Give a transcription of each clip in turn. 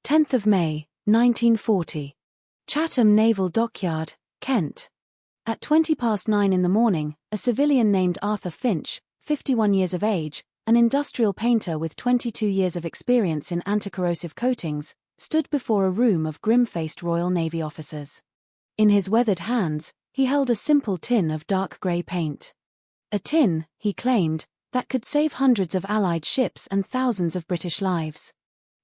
10th of May, 1940. Chatham Naval Dockyard, Kent. At 9:20 in the morning, a civilian named Arthur Finch, 51 years of age, an industrial painter with 22 years of experience in anti-corrosive coatings, stood before a room of grim-faced Royal Navy officers. In his weathered hands, he held a simple tin of dark grey paint. A tin, he claimed, that could save hundreds of Allied ships and thousands of British lives.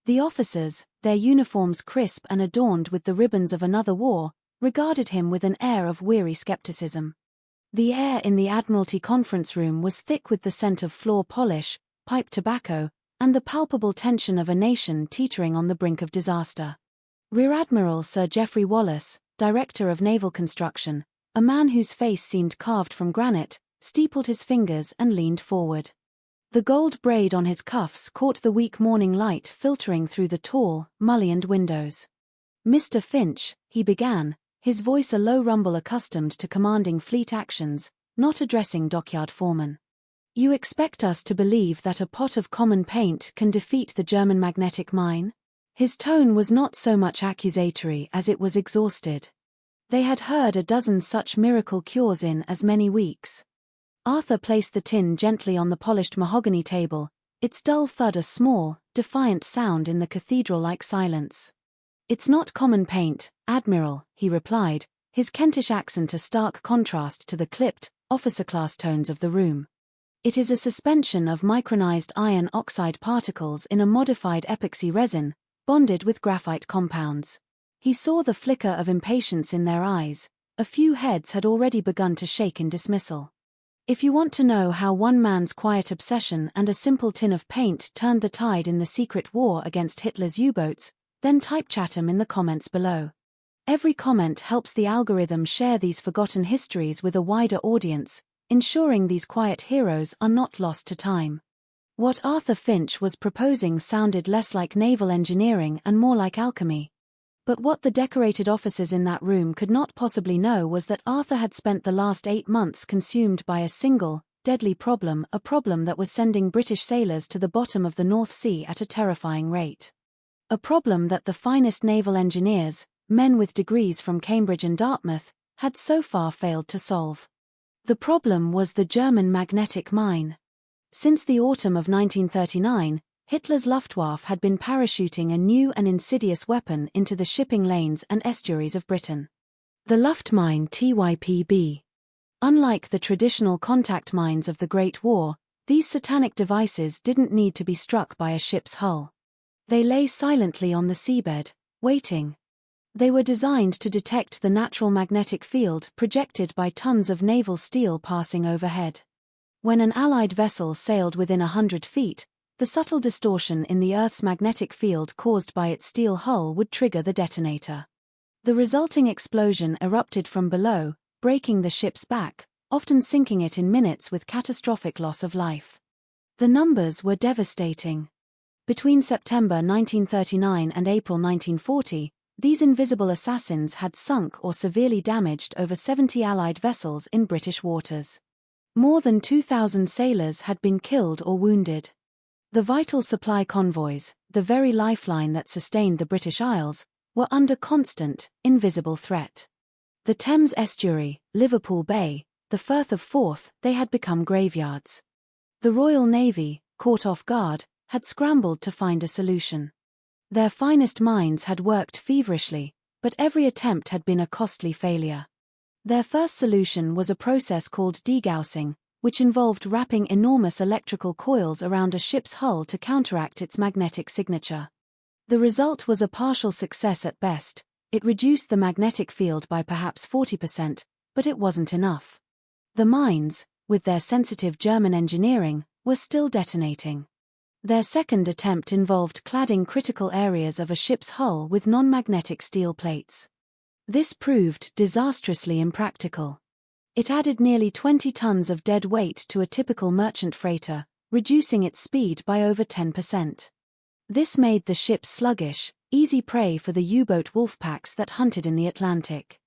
The officers, their uniforms crisp and adorned with the ribbons of another war, regarded him with an air of weary skepticism. The air in the Admiralty conference room was thick with the scent of floor polish, pipe tobacco, and the palpable tension of a nation teetering on the brink of disaster. Rear Admiral Sir Geoffrey Wallace, Director of Naval Construction, a man whose face seemed carved from granite, steepled his fingers and leaned forward. The gold braid on his cuffs caught the weak morning light filtering through the tall, mullioned windows. "Mr. Finch," he began, his voice a low rumble accustomed to commanding fleet actions, not addressing dockyard foremen. "You expect us to believe that a pot of common paint can defeat the German magnetic mine?" His tone was not so much accusatory as it was exhausted. They had heard a dozen such miracle cures in as many weeks. Arthur placed the tin gently on the polished mahogany table, its dull thud a small, defiant sound in the cathedral-like silence. "It's not common paint, Admiral," he replied, his Kentish accent a stark contrast to the clipped, officer-class tones of the room. "It is a suspension of micronized iron oxide particles in a modified epoxy resin, bonded with graphite compounds." He saw the flicker of impatience in their eyes. A few heads had already begun to shake in dismissal. If you want to know how one man's quiet obsession and a simple tin of paint turned the tide in the secret war against Hitler's U-boats, then type Chatham in the comments below. Every comment helps the algorithm share these forgotten histories with a wider audience, ensuring these quiet heroes are not lost to time. What Arthur Finch was proposing sounded less like naval engineering and more like alchemy. But what the decorated officers in that room could not possibly know was that Arthur had spent the last 8 months consumed by a single, deadly problem, a problem that was sending British sailors to the bottom of the North Sea at a terrifying rate. A problem that the finest naval engineers, men with degrees from Cambridge and Dartmouth, had so far failed to solve. The problem was the German magnetic mine. Since the autumn of 1939, Hitler's Luftwaffe had been parachuting a new and insidious weapon into the shipping lanes and estuaries of Britain. The Luftmine TYPB. Unlike the traditional contact mines of the Great War, these satanic devices didn't need to be struck by a ship's hull. They lay silently on the seabed, waiting. They were designed to detect the natural magnetic field projected by tons of naval steel passing overhead. When an Allied vessel sailed within 100 feet, the subtle distortion in the Earth's magnetic field caused by its steel hull would trigger the detonator. The resulting explosion erupted from below, breaking the ship's back, often sinking it in minutes with catastrophic loss of life. The numbers were devastating. Between September 1939 and April 1940, these invisible assassins had sunk or severely damaged over 70 Allied vessels in British waters. More than 2,000 sailors had been killed or wounded. The vital supply convoys, the very lifeline that sustained the British Isles, were under constant, invisible threat. The Thames estuary, Liverpool Bay, the Firth of Forth, they had become graveyards. The Royal Navy, caught off guard, had scrambled to find a solution. Their finest minds had worked feverishly, but every attempt had been a costly failure. Their first solution was a process called degaussing, which involved wrapping enormous electrical coils around a ship's hull to counteract its magnetic signature. The result was a partial success at best. It reduced the magnetic field by perhaps 40%, but it wasn't enough. The mines, with their sensitive German engineering, were still detonating. Their second attempt involved cladding critical areas of a ship's hull with non-magnetic steel plates. This proved disastrously impractical. It added nearly 20 tons of dead weight to a typical merchant freighter, reducing its speed by over 10%. This made the ship sluggish, easy prey for the U-boat wolfpacks that hunted in the Atlantic.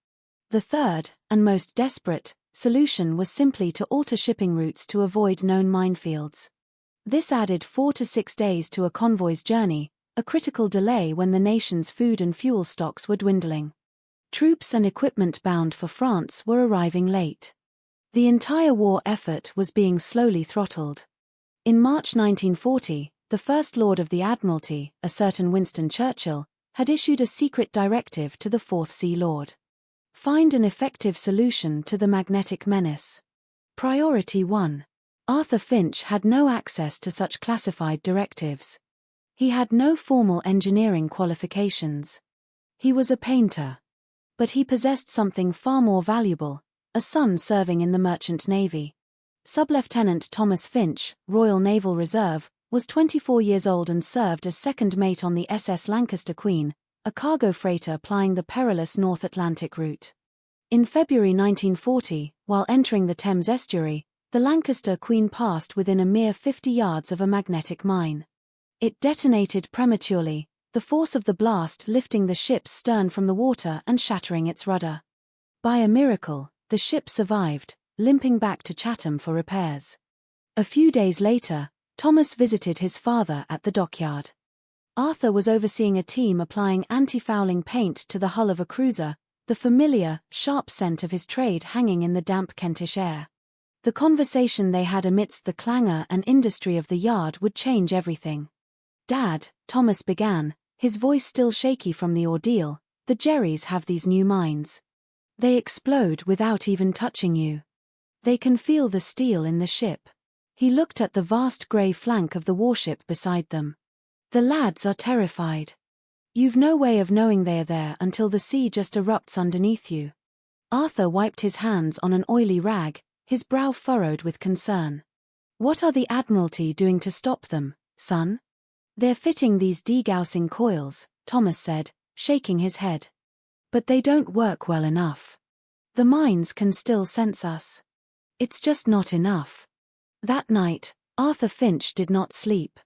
The third, and most desperate, solution was simply to alter shipping routes to avoid known minefields. This added 4 to 6 days to a convoy's journey, a critical delay when the nation's food and fuel stocks were dwindling. Troops and equipment bound for France were arriving late. The entire war effort was being slowly throttled. In March 1940, the First Lord of the Admiralty, a certain Winston Churchill, had issued a secret directive to the Fourth Sea Lord. Find an effective solution to the magnetic menace. Priority 1. Arthur Finch had no access to such classified directives. He had no formal engineering qualifications. He was a painter. But he possessed something far more valuable, a son serving in the Merchant Navy. Sub-Lieutenant Thomas Finch, Royal Naval Reserve, was 24 years old and served as second mate on the SS Lancaster Queen, a cargo freighter plying the perilous North Atlantic route. In February 1940, while entering the Thames estuary, the Lancaster Queen passed within a mere 50 yards of a magnetic mine. It detonated prematurely, the force of the blast lifting the ship's stern from the water and shattering its rudder. By a miracle, the ship survived, limping back to Chatham for repairs. A few days later, Thomas visited his father at the dockyard. Arthur was overseeing a team applying anti-fouling paint to the hull of a cruiser, the familiar, sharp scent of his trade hanging in the damp Kentish air. The conversation they had amidst the clangor and industry of the yard would change everything. "Dad," Thomas began, his voice still shaky from the ordeal, "the Jerrys have these new mines. They explode without even touching you. They can feel the steel in the ship." He looked at the vast grey flank of the warship beside them. "The lads are terrified. You've no way of knowing they're there until the sea just erupts underneath you." Arthur wiped his hands on an oily rag, his brow furrowed with concern. "What are the Admiralty doing to stop them, son?" "They're fitting these degaussing coils," Thomas said, shaking his head. "But they don't work well enough. The mines can still sense us. It's just not enough." That night, Arthur Finch did not sleep.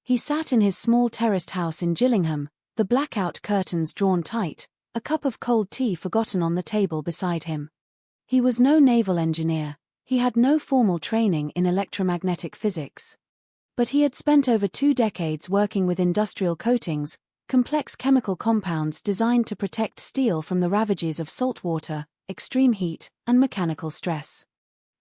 He sat in his small terraced house in Gillingham, the blackout curtains drawn tight, a cup of cold tea forgotten on the table beside him. He was no naval engineer, he had no formal training in electromagnetic physics. But he had spent over 2 decades working with industrial coatings, complex chemical compounds designed to protect steel from the ravages of salt water, extreme heat, and mechanical stress.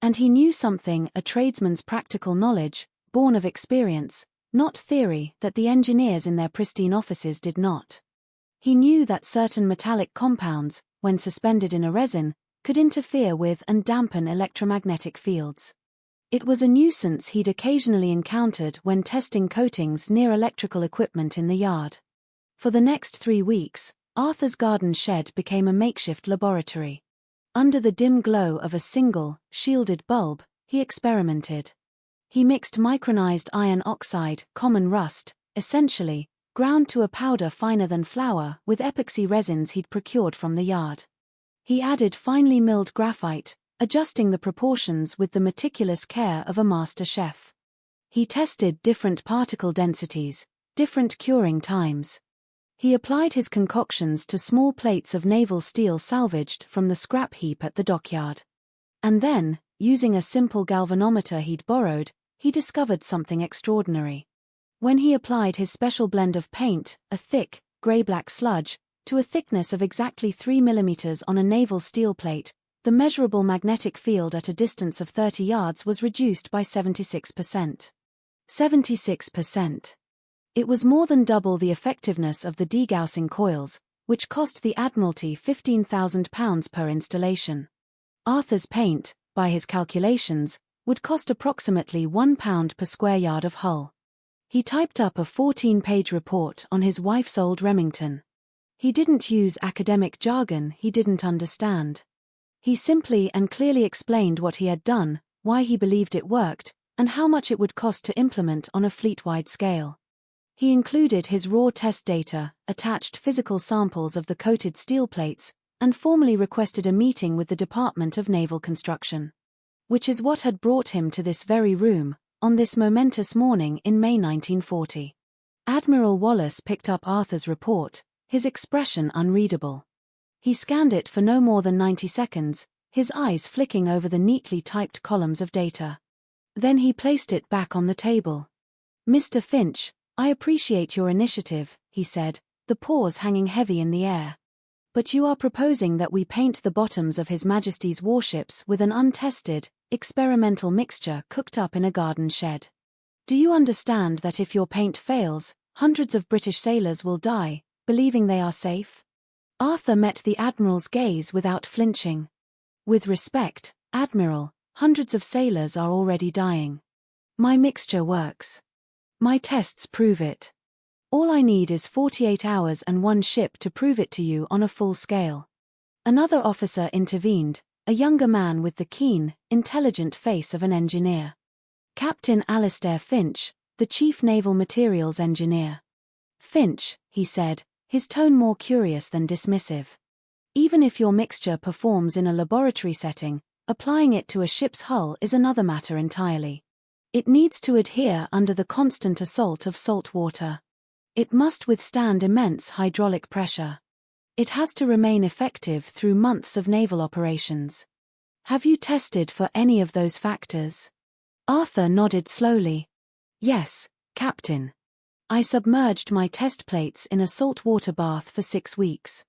And he knew something, a tradesman's practical knowledge, born of experience, not theory, that the engineers in their pristine offices did not. He knew that certain metallic compounds, when suspended in a resin, could interfere with and dampen electromagnetic fields. It was a nuisance he'd occasionally encountered when testing coatings near electrical equipment in the yard. For the next 3 weeks, Arthur's garden shed became a makeshift laboratory. Under the dim glow of a single, shielded bulb, he experimented. He mixed micronized iron oxide, common rust, essentially, ground to a powder finer than flour, with epoxy resins he'd procured from the yard. He added finely milled graphite, adjusting the proportions with the meticulous care of a master chef. He tested different particle densities, different curing times. He applied his concoctions to small plates of naval steel salvaged from the scrap heap at the dockyard. And then, using a simple galvanometer he'd borrowed, he discovered something extraordinary. When he applied his special blend of paint, a thick, grey-black sludge, to a thickness of exactly 3 mm on a naval steel plate, the measurable magnetic field at a distance of 30 yards was reduced by 76%. 76%. It was more than double the effectiveness of the degaussing coils, which cost the Admiralty £15,000 per installation. Arthur's paint, by his calculations, would cost approximately £1 per square yard of hull. He typed up a 14-page report on his wife's old Remington. He didn't use academic jargon he didn't understand. He simply and clearly explained what he had done, why he believed it worked, and how much it would cost to implement on a fleet-wide scale. He included his raw test data, attached physical samples of the coated steel plates, and formally requested a meeting with the Department of Naval Construction. Which is what had brought him to this very room, on this momentous morning in May 1940. Admiral Wallace picked up Arthur's report, his expression unreadable. He scanned it for no more than 90 seconds, his eyes flicking over the neatly typed columns of data. Then he placed it back on the table. "Mr. Finch," "I appreciate your initiative," he said, the pause hanging heavy in the air. "But you are proposing that we paint the bottoms of His Majesty's warships with an untested, experimental mixture cooked up in a garden shed. Do you understand that if your paint fails, hundreds of British sailors will die, believing they are safe?" Arthur met the Admiral's gaze without flinching. "With respect, Admiral, hundreds of sailors are already dying. My mixture works. My tests prove it. All I need is 48 hours and one ship to prove it to you on a full scale." Another officer intervened, a younger man with the keen, intelligent face of an engineer. Captain Alistair Finch, the Chief Naval Materials Engineer. "Finch," he said, his tone more curious than dismissive. "Even if your mixture performs in a laboratory setting, applying it to a ship's hull is another matter entirely. It needs to adhere under the constant assault of salt water. It must withstand immense hydraulic pressure. It has to remain effective through months of naval operations. Have you tested for any of those factors?" Arthur nodded slowly. "Yes, Captain. I submerged my test plates in a salt water bath for 6 weeks.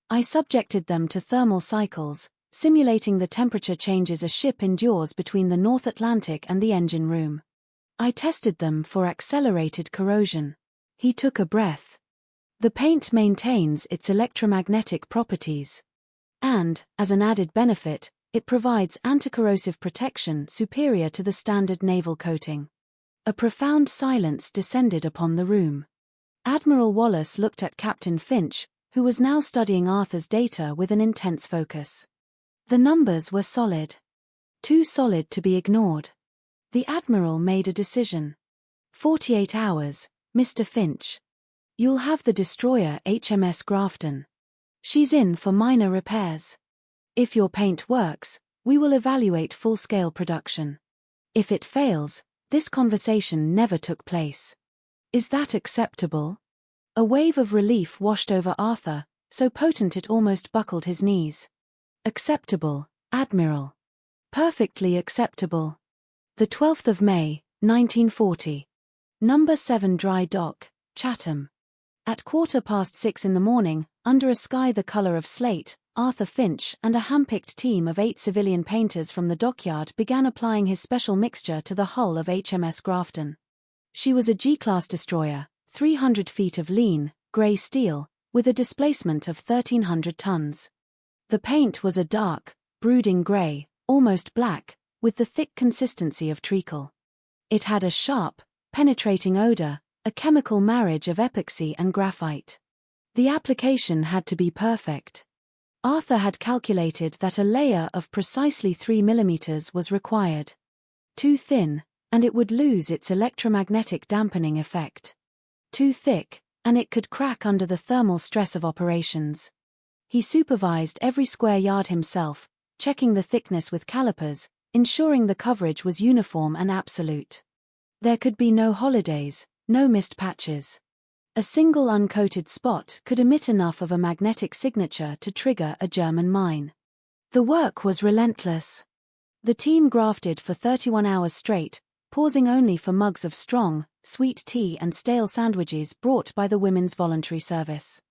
I subjected them to thermal cycles, simulating the temperature changes a ship endures between the North Atlantic and the engine room. I tested them for accelerated corrosion." He took a breath. "The paint maintains its electromagnetic properties. And, as an added benefit, it provides anti-corrosive protection superior to the standard naval coating." A profound silence descended upon the room. Admiral Wallace looked at Captain Finch, who was now studying Arthur's data with an intense focus. The numbers were solid. Too solid to be ignored. The Admiral made a decision. 48 hours, Mr. Finch. You'll have the destroyer HMS Grafton. She's in for minor repairs. If your paint works, we will evaluate full-scale production. If it fails, this conversation never took place. Is that acceptable? A wave of relief washed over Arthur, so potent it almost buckled his knees. Acceptable, Admiral. Perfectly acceptable. The 12th of May, 1940. Number 7 Dry Dock, Chatham. At 6:15 in the morning, under a sky the color of slate, Arthur Finch and a hand-picked team of 8 civilian painters from the dockyard began applying his special mixture to the hull of HMS Grafton. She was a G-class destroyer, 300 feet of lean, grey steel, with a displacement of 1,300 tons. The paint was a dark, brooding grey, almost black, with the thick consistency of treacle. It had a sharp, penetrating odor, a chemical marriage of epoxy and graphite. The application had to be perfect. Arthur had calculated that a layer of precisely 3 mm was required. Too thin, and it would lose its electromagnetic dampening effect. Too thick, and it could crack under the thermal stress of operations. He supervised every square yard himself, checking the thickness with calipers, ensuring the coverage was uniform and absolute. There could be no holidays, no missed patches. A single uncoated spot could emit enough of a magnetic signature to trigger a German mine. The work was relentless. The team grafted for 31 hours straight, pausing only for mugs of strong, sweet tea and stale sandwiches brought by the Women's Voluntary Service.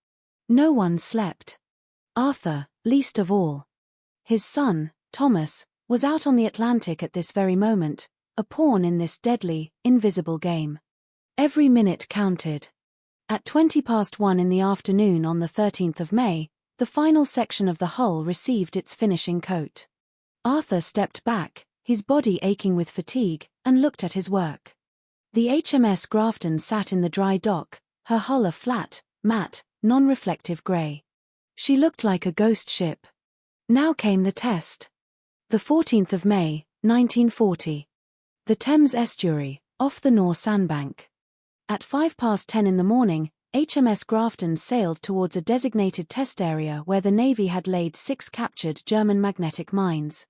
No one slept. Arthur, least of all. His son, Thomas, was out on the Atlantic at this very moment, a pawn in this deadly, invisible game. Every minute counted. At 1:20 in the afternoon on the 13th of May, the final section of the hull received its finishing coat. Arthur stepped back, his body aching with fatigue, and looked at his work. The HMS Grafton sat in the dry dock, her hull a flat, matte, non-reflective grey. She looked like a ghost ship. Now came the test. The 14th of May, 1940. The Thames estuary, off the Nore sandbank. At 10:05 in the morning, HMS Grafton sailed towards a designated test area where the Navy had laid 6 captured German magnetic mines.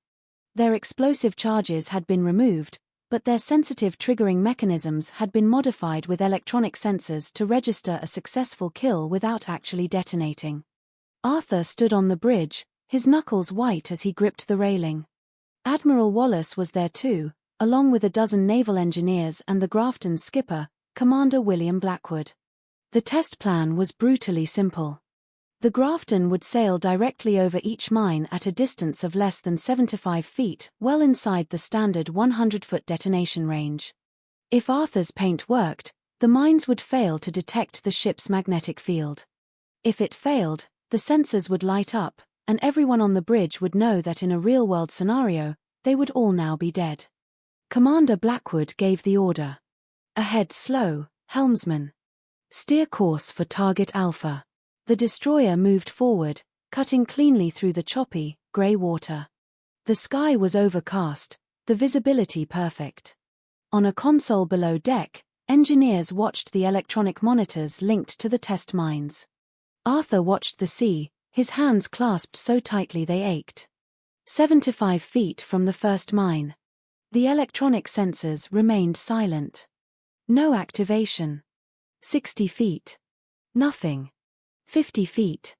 Their explosive charges had been removed, but their sensitive triggering mechanisms had been modified with electronic sensors to register a successful kill without actually detonating. Arthur stood on the bridge, his knuckles white as he gripped the railing. Admiral Wallace was there too, along with a dozen naval engineers and the Grafton's skipper, Commander William Blackwood. The test plan was brutally simple. The Grafton would sail directly over each mine at a distance of less than 75 feet, well inside the standard 100-foot detonation range. If Arthur's paint worked, the mines would fail to detect the ship's magnetic field. If it failed, the sensors would light up, and everyone on the bridge would know that in a real-world scenario, they would all now be dead. Commander Blackwood gave the order. Ahead slow, helmsman. Steer course for target Alpha. The destroyer moved forward, cutting cleanly through the choppy, grey water. The sky was overcast, the visibility perfect. On a console below deck, engineers watched the electronic monitors linked to the test mines. Arthur watched the sea, his hands clasped so tightly they ached. 75 feet from the first mine. The electronic sensors remained silent. No activation. 60 feet. Nothing. 50 feet.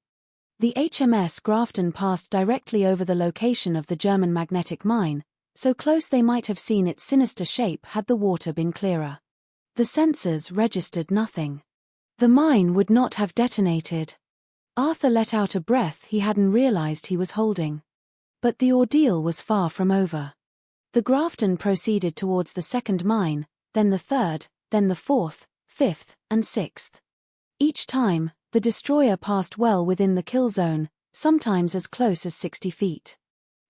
The HMS Grafton passed directly over the location of the German magnetic mine, so close they might have seen its sinister shape had the water been clearer. The sensors registered nothing. The mine would not have detonated. Arthur let out a breath he hadn't realized he was holding. But the ordeal was far from over. The Grafton proceeded towards the second mine, then the third, then the fourth, fifth, and sixth. Each time, the destroyer passed well within the kill zone, sometimes as close as 60 feet.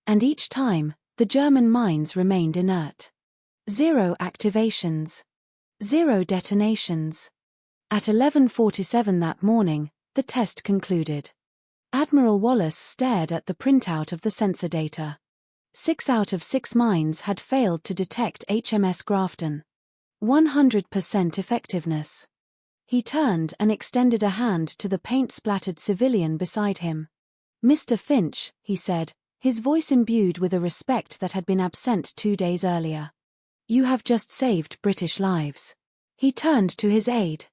And each time, the German mines remained inert. 0 activations. 0 detonations. At 11:47 that morning, the test concluded. Admiral Wallace stared at the printout of the sensor data. 6 out of 6 mines had failed to detect HMS Grafton. 100% effectiveness. He turned and extended a hand to the paint-splattered civilian beside him. "Mr. Finch," he said, his voice imbued with a respect that had been absent 2 days earlier. "You have just saved British lives." He turned to his aide.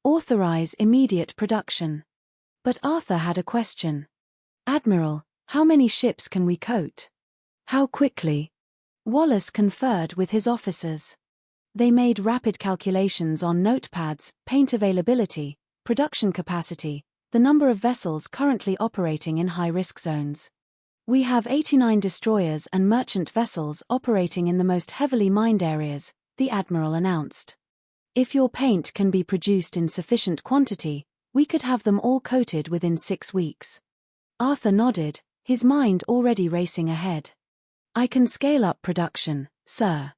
"Authorize immediate production." But Arthur had a question. "Admiral, how many ships can we coat? How quickly?" Wallace conferred with his officers. They made rapid calculations on notepads, paint availability, production capacity, the number of vessels currently operating in high-risk zones. "We have 89 destroyers and merchant vessels operating in the most heavily mined areas," the Admiral announced. "If your paint can be produced in sufficient quantity, we could have them all coated within 6 weeks. Arthur nodded, his mind already racing ahead. "I can scale up production, sir.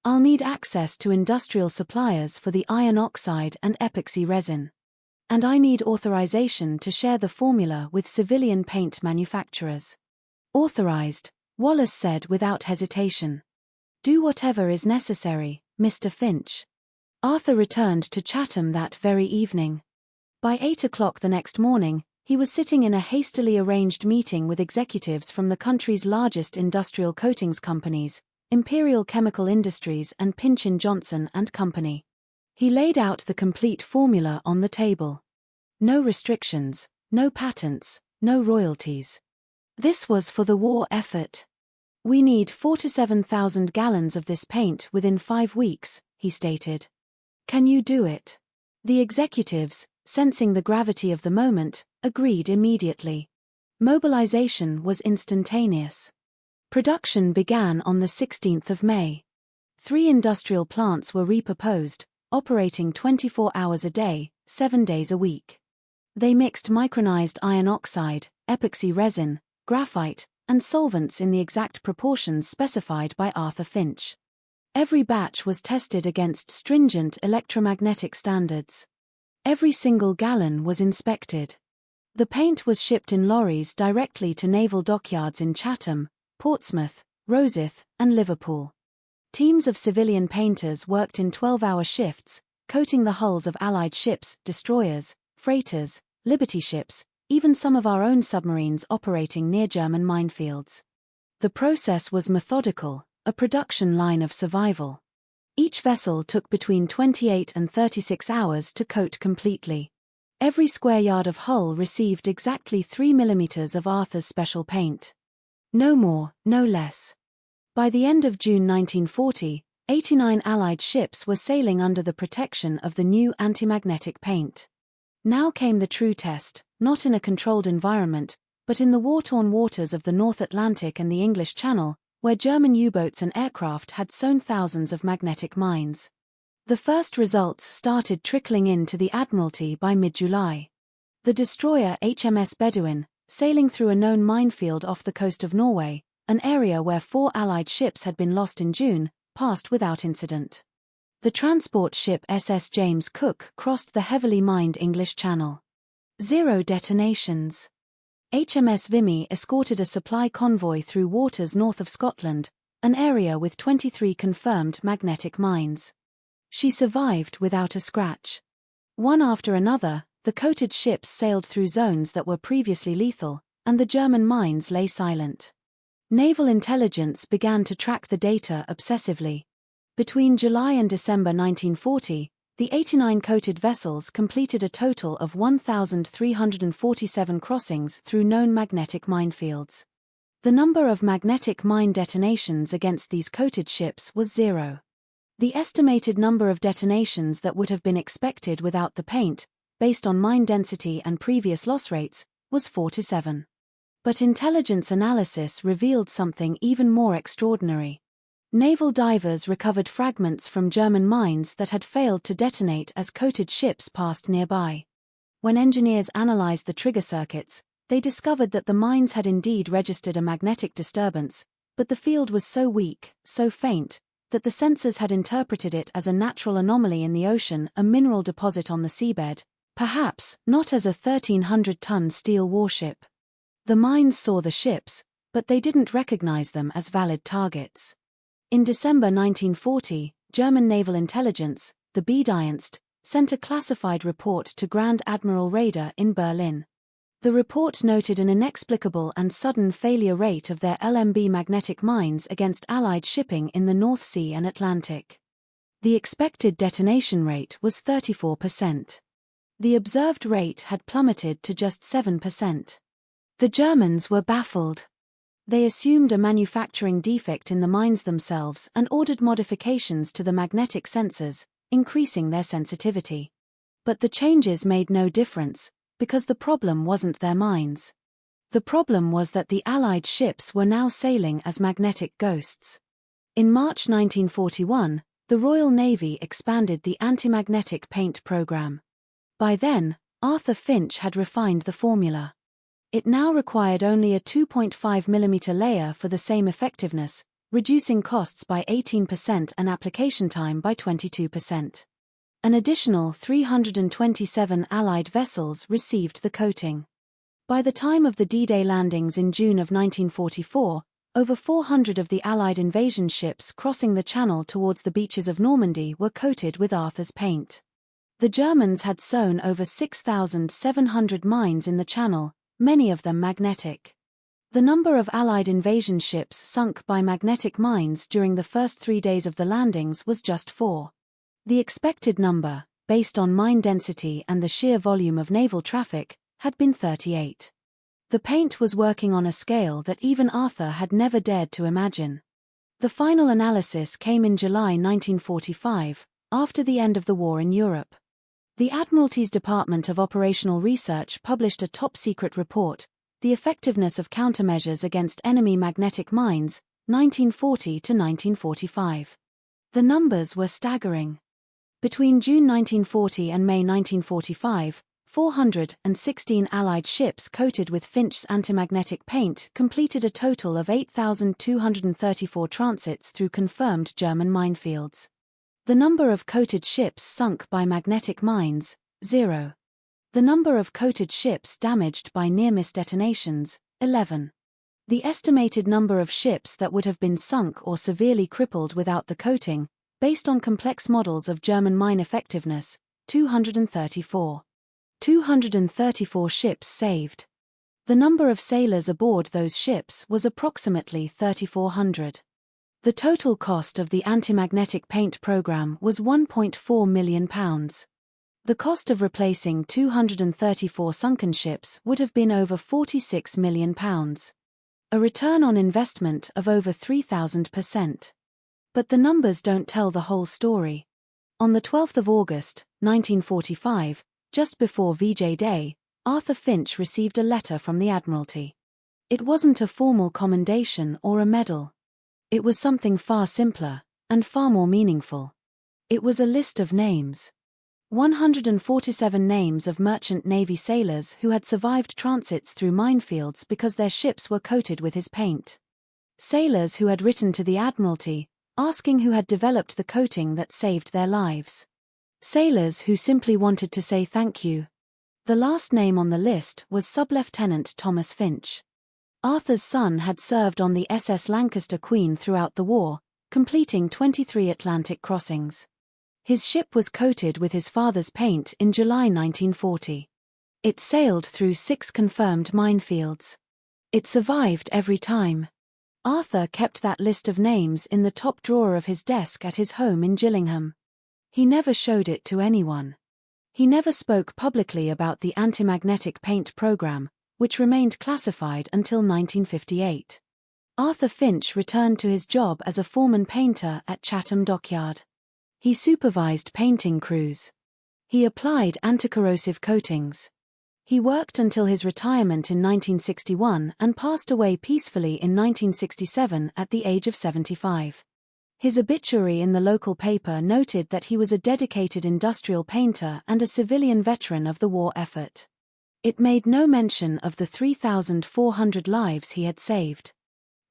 I'll need access to industrial suppliers for the iron oxide and epoxy resin. And I need authorization to share the formula with civilian paint manufacturers." "Authorized," Wallace said without hesitation. "Do whatever is necessary, Mr. Finch." Arthur returned to Chatham that very evening. By 8 o'clock the next morning, he was sitting in a hastily arranged meeting with executives from the country's largest industrial coatings companies, Imperial Chemical Industries and Pynchon Johnson and Company. He laid out the complete formula on the table. No restrictions, no patents, no royalties. This was for the war effort. "We need 47,000 gallons of this paint within 5 weeks, he stated. "Can you do it?" The executives, sensing the gravity of the moment, agreed immediately. Mobilization was instantaneous. Production began on the 16th of May. 3 industrial plants were repurposed, operating 24 hours a day, 7 days a week. They mixed micronized iron oxide, epoxy resin, graphite, and solvents in the exact proportions specified by Arthur Finch. Every batch was tested against stringent electromagnetic standards. Every single gallon was inspected. The paint was shipped in lorries directly to naval dockyards in Chatham, Portsmouth, Rosyth, and Liverpool. Teams of civilian painters worked in 12-hour shifts, coating the hulls of Allied ships, destroyers, freighters, Liberty ships, even some of our own submarines operating near German minefields. The process was methodical, a production line of survival. Each vessel took between 28 and 36 hours to coat completely. Every square yard of hull received exactly 3 millimeters of Arthur's special paint. No more, no less. By the end of June 1940, 89 Allied ships were sailing under the protection of the new anti-magnetic paint. Now came the true test, not in a controlled environment, but in the war-torn waters of the North Atlantic and the English Channel, where German U-boats and aircraft had sown thousands of magnetic mines. The first results started trickling in to the Admiralty by mid-July. The destroyer HMS Bedouin, sailing through a known minefield off the coast of Norway, an area where 4 Allied ships had been lost in June, passed without incident. The transport ship SS James Cook crossed the heavily mined English Channel. 0 detonations. HMS Vimy escorted a supply convoy through waters north of Scotland, an area with 23 confirmed magnetic mines. She survived without a scratch. One after another, the coated ships sailed through zones that were previously lethal, and the German mines lay silent. Naval intelligence began to track the data obsessively. Between July and December 1940, the 89 coated vessels completed a total of 1,347 crossings through known magnetic minefields. The number of magnetic mine detonations against these coated ships was 0. The estimated number of detonations that would have been expected without the paint, based on mine density and previous loss rates, was 4 to 7. But intelligence analysis revealed something even more extraordinary. Naval divers recovered fragments from German mines that had failed to detonate as coated ships passed nearby. When engineers analyzed the trigger circuits, they discovered that the mines had indeed registered a magnetic disturbance, but the field was so weak, so faint, that the sensors had interpreted it as a natural anomaly in the ocean, a mineral deposit on the seabed, perhaps not as a 1,300-ton steel warship. The mines saw the ships, but they didn't recognize them as valid targets. In December 1940, German naval intelligence, the B-Dienst, sent a classified report to Grand Admiral Raeder in Berlin. The report noted an inexplicable and sudden failure rate of their LMB magnetic mines against Allied shipping in the North Sea and Atlantic. The expected detonation rate was 34%. The observed rate had plummeted to just 7%. The Germans were baffled. They assumed a manufacturing defect in the mines themselves and ordered modifications to the magnetic sensors, increasing their sensitivity. But the changes made no difference, because the problem wasn't their mines. The problem was that the Allied ships were now sailing as magnetic ghosts. In March 1941, the Royal Navy expanded the anti-magnetic paint program. By then, Arthur Finch had refined the formula. It now required only a 2.5 mm layer for the same effectiveness, reducing costs by 18% and application time by 22%. An additional 327 Allied vessels received the coating. By the time of the D-Day landings in June of 1944, over 400 of the Allied invasion ships crossing the Channel towards the beaches of Normandy were coated with Arthur's paint. The Germans had sown over 6,700 mines in the Channel, many of them magnetic. The number of Allied invasion ships sunk by magnetic mines during the first 3 days of the landings was just 4. The expected number, based on mine density and the sheer volume of naval traffic, had been 38. The paint was working on a scale that even Arthur had never dared to imagine. The final analysis came in July 1945, after the end of the war in Europe. The Admiralty's Department of Operational Research published a top-secret report, The Effectiveness of Countermeasures Against Enemy Magnetic Mines, 1940 to 1945. The numbers were staggering. Between June 1940 and May 1945, 416 Allied ships coated with Finch's antimagnetic paint completed a total of 8,234 transits through confirmed German minefields. The number of coated ships sunk by magnetic mines, 0. The number of coated ships damaged by near-miss detonations, 11. The estimated number of ships that would have been sunk or severely crippled without the coating, based on complex models of German mine effectiveness, 234. 234 ships saved. The number of sailors aboard those ships was approximately 3,400. The total cost of the anti-magnetic paint program was £1.4 million. The cost of replacing 234 sunken ships would have been over £46 million. A return on investment of over 3,000%. But the numbers don't tell the whole story. On the 12th of August, 1945, just before VJ Day, Arthur Finch received a letter from the Admiralty. It wasn't a formal commendation or a medal. It was something far simpler, and far more meaningful. It was a list of names. 147 names of merchant navy sailors who had survived transits through minefields because their ships were coated with his paint. Sailors who had written to the Admiralty, asking who had developed the coating that saved their lives. Sailors who simply wanted to say thank you. The last name on the list was Sub-Lieutenant Thomas Finch. Arthur's son had served on the SS Lancaster Queen throughout the war, completing 23 Atlantic crossings. His ship was coated with his father's paint in July 1940. It sailed through 6 confirmed minefields. It survived every time. Arthur kept that list of names in the top drawer of his desk at his home in Gillingham. He never showed it to anyone. He never spoke publicly about the anti-magnetic paint program, which remained classified until 1958. Arthur Finch returned to his job as a foreman painter at Chatham Dockyard. He supervised painting crews. He applied anti-corrosive coatings. He worked until his retirement in 1961 and passed away peacefully in 1967 at the age of 75. His obituary in the local paper noted that he was a dedicated industrial painter and a civilian veteran of the war effort. It made no mention of the 3,400 lives he had saved.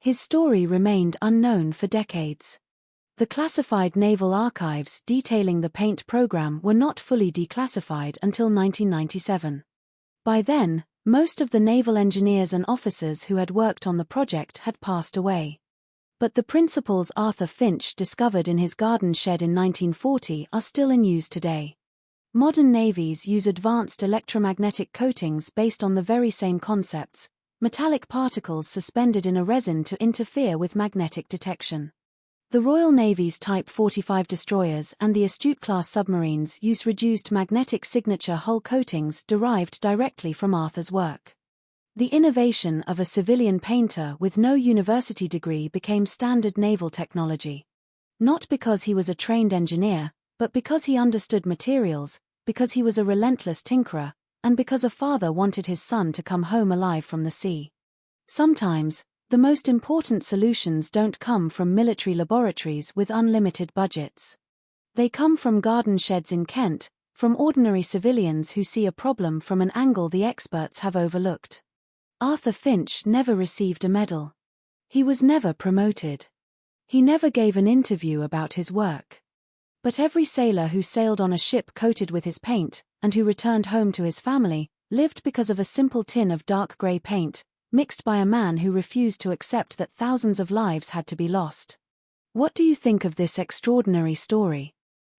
His story remained unknown for decades. The classified naval archives detailing the paint program were not fully declassified until 1997. By then, most of the naval engineers and officers who had worked on the project had passed away. But the principles Arthur Finch discovered in his garden shed in 1940 are still in use today. Modern navies use advanced electromagnetic coatings based on the very same concepts, metallic particles suspended in a resin to interfere with magnetic detection. The Royal Navy's Type 45 destroyers and the Astute-class submarines use reduced magnetic signature hull coatings derived directly from Arthur's work. The innovation of a civilian painter with no university degree became standard naval technology. Not because he was a trained engineer, but because he understood materials, because he was a relentless tinkerer, and because a father wanted his son to come home alive from the sea. Sometimes, the most important solutions don't come from military laboratories with unlimited budgets. They come from garden sheds in Kent, from ordinary civilians who see a problem from an angle the experts have overlooked. Arthur Finch never received a medal. He was never promoted. He never gave an interview about his work. But every sailor who sailed on a ship coated with his paint, and who returned home to his family, lived because of a simple tin of dark grey paint, mixed by a man who refused to accept that thousands of lives had to be lost. What do you think of this extraordinary story?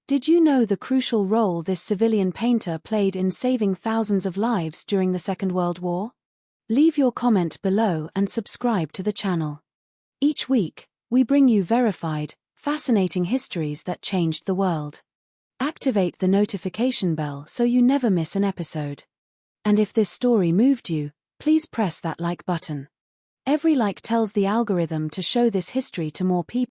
Did you know the crucial role this civilian painter played in saving thousands of lives during the Second World War? Leave your comment below and subscribe to the channel. Each week, we bring you verified, fascinating histories that changed the world. Activate the notification bell so you never miss an episode. And if this story moved you, please press that like button. Every like tells the algorithm to show this history to more people.